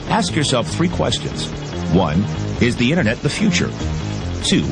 Ask yourself 3 questions. 1. Is the internet the future? 2.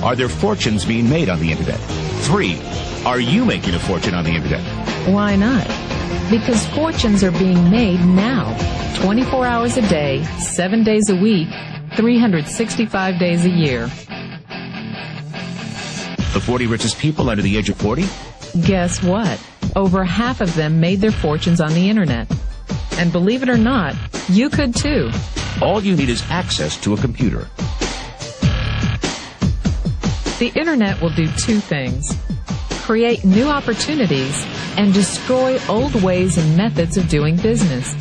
Are there fortunes being made on the internet? 3. Are you making a fortune on the internet? Why not? Because fortunes are being made now, 24 hours a day, 7 days a week, 365 days a year. The 40 richest people under the age of 40? Guess what? Over half of them made their fortunes on the internet. And believe it or not, you could too. All you need is access to a computer. The internet will do 2 things: create new opportunities and destroy old ways and methods of doing business.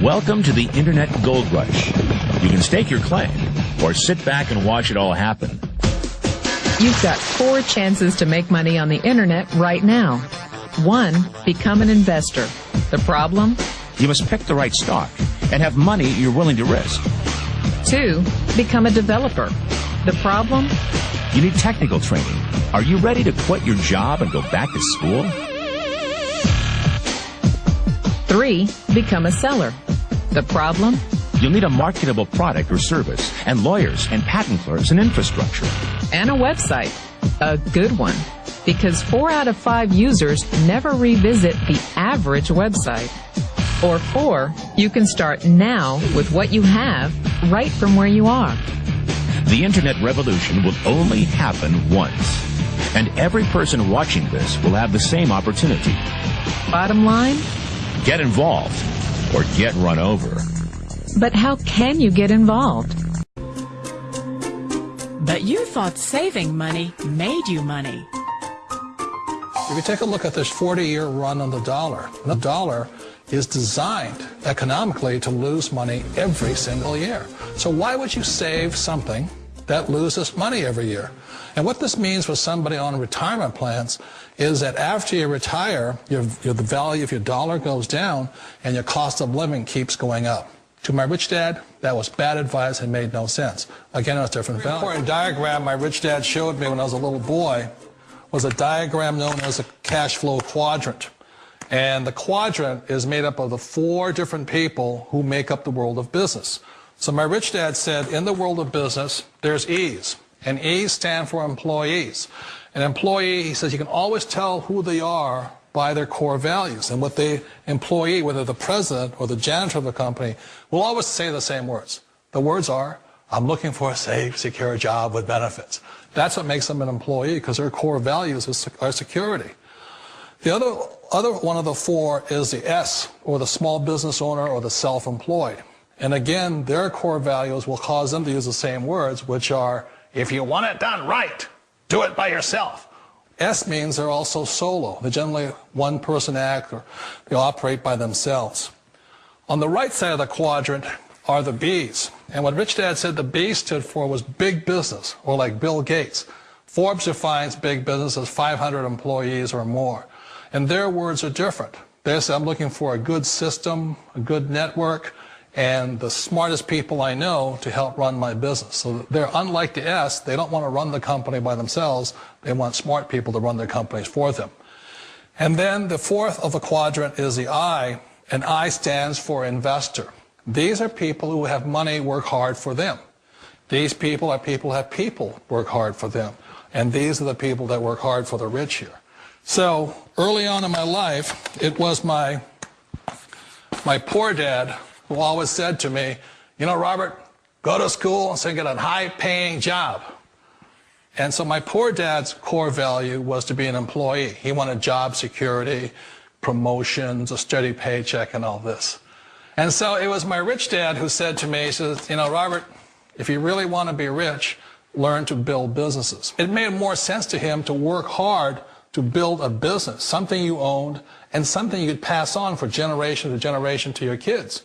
Welcome to the Internet Gold Rush. You can stake your claim or sit back and watch it all happen. You've got 4 chances to make money on the internet right now. 1, become an investor. The problem? You must pick the right stock and have money you're willing to risk. 2, become a developer. The problem? You need technical training. Are you ready to quit your job and go back to school? 3, become a seller. The problem? You'll need a marketable product or service, and lawyers and patent clerks and infrastructure. And a website. A good one. Because 4 out of 5 users never revisit the average website. Or 4, you can start now with what you have right from where you are. The Internet revolution will only happen once. And every person watching this will have the same opportunity. Bottom line? Get involved or get run over. But how can you get involved? But you thought saving money made you money. If you take a look at this 40-year run on the dollar is designed economically to lose money every single year. So why would you save something that loses money every year? And what this means for somebody on retirement plans is that after you retire, the value of your dollar goes down and your cost of living keeps going up. To my rich dad, that was bad advice and made no sense. Again, it was different value. An important diagram my rich dad showed me when I was a little boy was a diagram known as a cash flow quadrant. And the quadrant is made up of the 4 different people who make up the world of business. So my rich dad said, in the world of business, there's E's. And E's stand for employees. An employee, he says, you can always tell who they are by their core values. And what the employee, whether the president or the janitor of the company, will always say the same words. The words are, I'm looking for a safe, secure job with benefits. That's what makes them an employee, because their core values are security. The other one of the 4 is the S, or the small business owner or the self-employed. And again, their core values will cause them to use the same words, which are, if you want it done right, do it by yourself. S means they're also solo. They're generally one-person act, or they operate by themselves. On the right side of the quadrant are the B's. And what Rich Dad said the B stood for was big business, or like Bill Gates. Forbes defines big business as 500 employees or more. And their words are different. They say, I'm looking for a good system, a good network, and the smartest people I know to help run my business. So they're unlike the S. They don't want to run the company by themselves. They want smart people to run their companies for them. And then the 4th of the quadrant is the I, and I stands for investor. These are people who have money work hard for them. These people are people who have people work hard for them. And these are the people that work hard for the rich here. So early on in my life, it was my poor dad who always said to me, you know, Robert, go to school and get a high-paying job. And so my poor dad's core value was to be an employee. He wanted job security, promotions, a steady paycheck, and all this. And so it was my rich dad who said to me, he says, you know, Robert, if you really want to be rich, learn to build businesses. It made more sense to him to work hard to build a business, something you owned, and something you could pass on for generation to generation to your kids.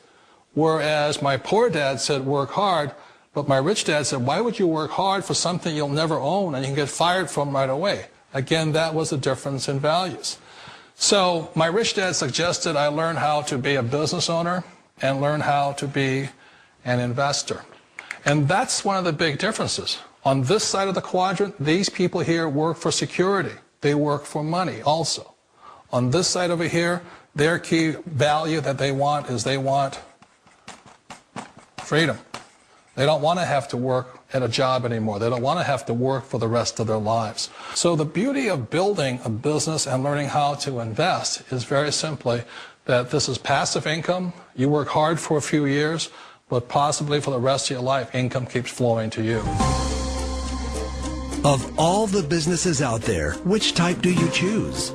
Whereas my poor dad said work hard, but my rich dad said, why would you work hard for something you'll never own and you can get fired from right away? Again, that was the difference in values. So my rich dad suggested I learn how to be a business owner and learn how to be an investor. And that's one of the big differences. On this side of the quadrant, these people here work for security. They work for money also. On this side over here, their key value that they want is they want freedom. They don't want to have to work at a job anymore. They don't want to have to work for the rest of their lives. So the beauty of building a business and learning how to invest is very simply that this is passive income. You work hard for a few years, but possibly for the rest of your life, income keeps flowing to you. Of all the businesses out there, which type do you choose?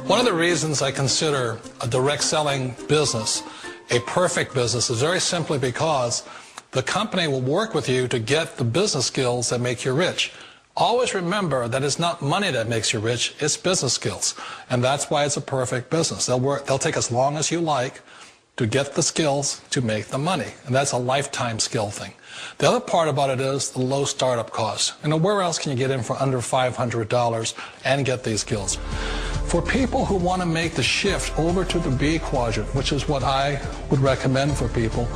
One of the reasons I consider a direct selling business a perfect business is very simply because the company will work with you to get the business skills that make you rich. Always remember that it's not money that makes you rich, it's business skills. And that's why it's a perfect business. They'll take as long as you like to get the skills to make the money. And that's a lifetime skill thing. The other part about it is the low startup cost. And where else can you get in for under $500 and get these skills? For people who want to make the shift over to the B quadrant, which is what I would recommend for people,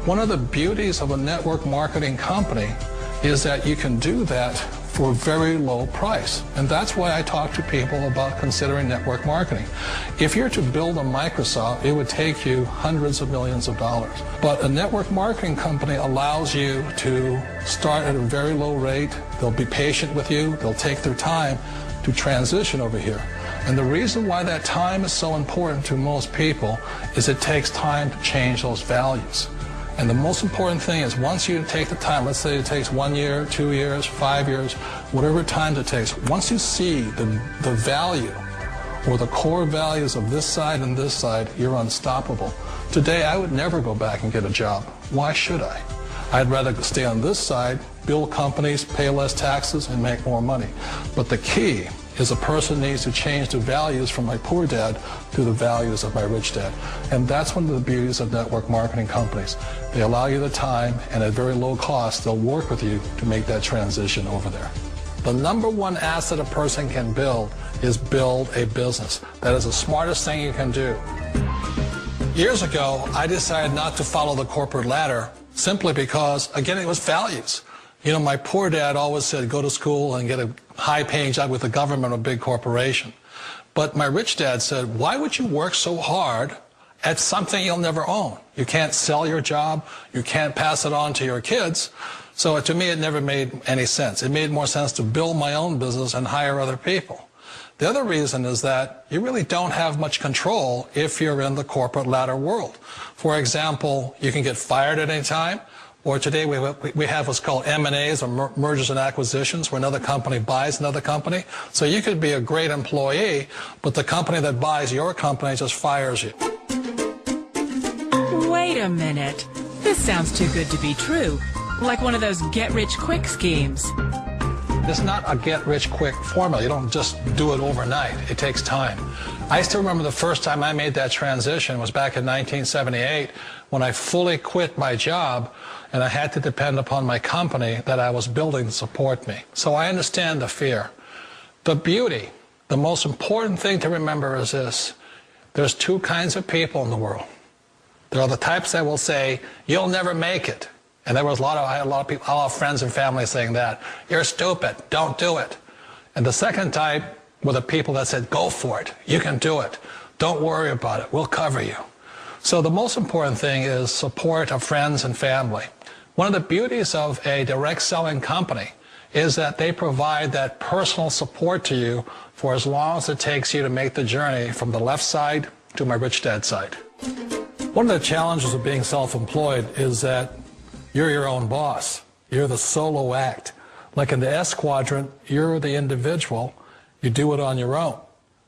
one of the beauties of a network marketing company is that you can do that for a very low price. And that's why I talk to people about considering network marketing. If you're to build a Microsoft, it would take you hundreds of millions of dollars. But a network marketing company allows you to start at a very low rate. They'll be patient with you. They'll take their time to transition over here. And the reason why that time is so important to most people is it takes time to change those values. And the most important thing is once you take the time, let's say it takes 1 year, 2 years, 5 years, whatever time it takes, once you see the value or the core values of this side and this side, you're unstoppable. Today, I would never go back and get a job. Why should I? I'd rather stay on this side, build companies, pay less taxes, and make more money. But the key is a person needs to change the values from my poor dad to the values of my rich dad. And that's one of the beauties of network marketing companies. They allow you the time, and at very low cost, they'll work with you to make that transition over there. The number one asset a person can build is build a business. That is the smartest thing you can do. Years ago, I decided not to follow the corporate ladder simply because, again, it was values. You know, my poor dad always said, go to school and get a high-paying job with the government or a big corporation. But my rich dad said, why would you work so hard at something you'll never own? You can't sell your job. You can't pass it on to your kids. So to me, it never made any sense. It made more sense to build my own business and hire other people. The other reason is that you really don't have much control if you're in the corporate ladder world. For example, you can get fired at any time. Or today we have what's called M&As, or mergers and acquisitions, where another company buys another company. So you could be a great employee, but the company that buys your company just fires you. Wait a minute. This sounds too good to be true. Like one of those get-rich-quick schemes. It's not a get-rich-quick formula. You don't just do it overnight. It takes time. I still remember the first time I made that transition was back in 1978 when I fully quit my job and I had to depend upon my company that I was building to support me. So I understand the fear. The beauty, the most important thing to remember is this. There's two kinds of people in the world. There are the types that will say, you'll never make it. And there was I had a lot of friends and family saying that. You're stupid, don't do it. And the second type were the people that said, go for it, you can do it. Don't worry about it, we'll cover you. So the most important thing is support of friends and family. One of the beauties of a direct selling company is that they provide that personal support to you for as long as it takes you to make the journey from the left side to my rich dad side. One of the challenges of being self-employed is that you're your own boss. You're the solo act. Like in the S quadrant, you're the individual. You do it on your own.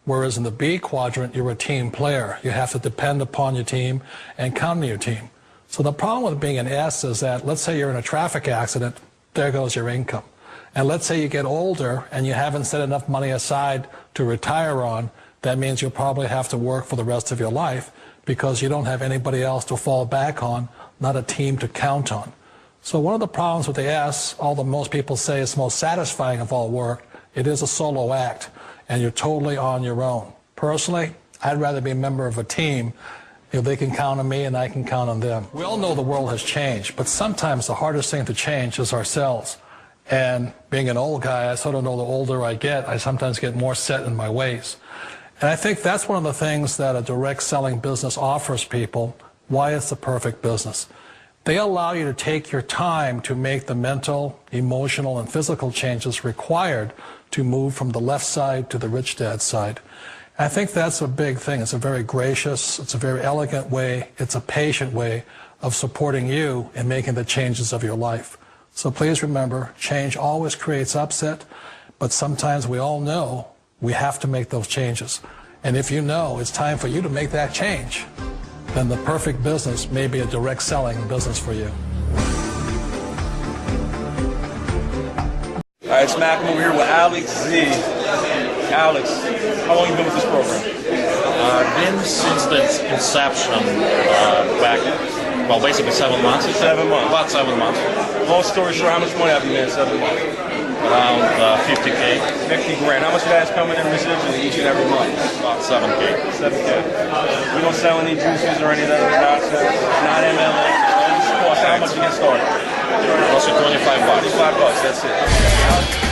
Whereas in the B quadrant, you're a team player. You have to depend upon your team and count on your team. So the problem with being an S is that, let's say you're in a traffic accident, there goes your income. And let's say you get older and you haven't set enough money aside to retire on, that means you'll probably have to work for the rest of your life because you don't have anybody else to fall back on, not a team to count on. So one of the problems with the S, although most people say it's the most satisfying of all work, it is a solo act, and you're totally on your own. Personally, I'd rather be a member of a team. You know, they can count on me and I can count on them. We all know the world has changed, but sometimes the hardest thing to change is ourselves. And being an old guy, I sort of know the older I get, I sometimes get more set in my ways. And I think that's one of the things that a direct selling business offers people, why it's the perfect business. They allow you to take your time to make the mental, emotional, and physical changes required to move from the left side to the rich dad side. I think that's a big thing. It's a very gracious, it's a very elegant way, it's a patient way of supporting you in making the changes of your life. So please remember, change always creates upset, but sometimes we all know we have to make those changes. And if you know it's time for you to make that change, then the perfect business may be a direct selling business for you. All right, it's Malcolm over here with Alex Z. Alex, how long have you been with this program? I've been since the inception, back, well, basically 7 months. 7 months. About 7 months. Long story short, how much money have you made in 7 months? Around 50K. 50 grand. How much of that is coming in residually each and every month? About 7K. 7K. We don't sell any juices or any of that nonsense. Not MLA. How much you get started? Also $25. $25, that's it.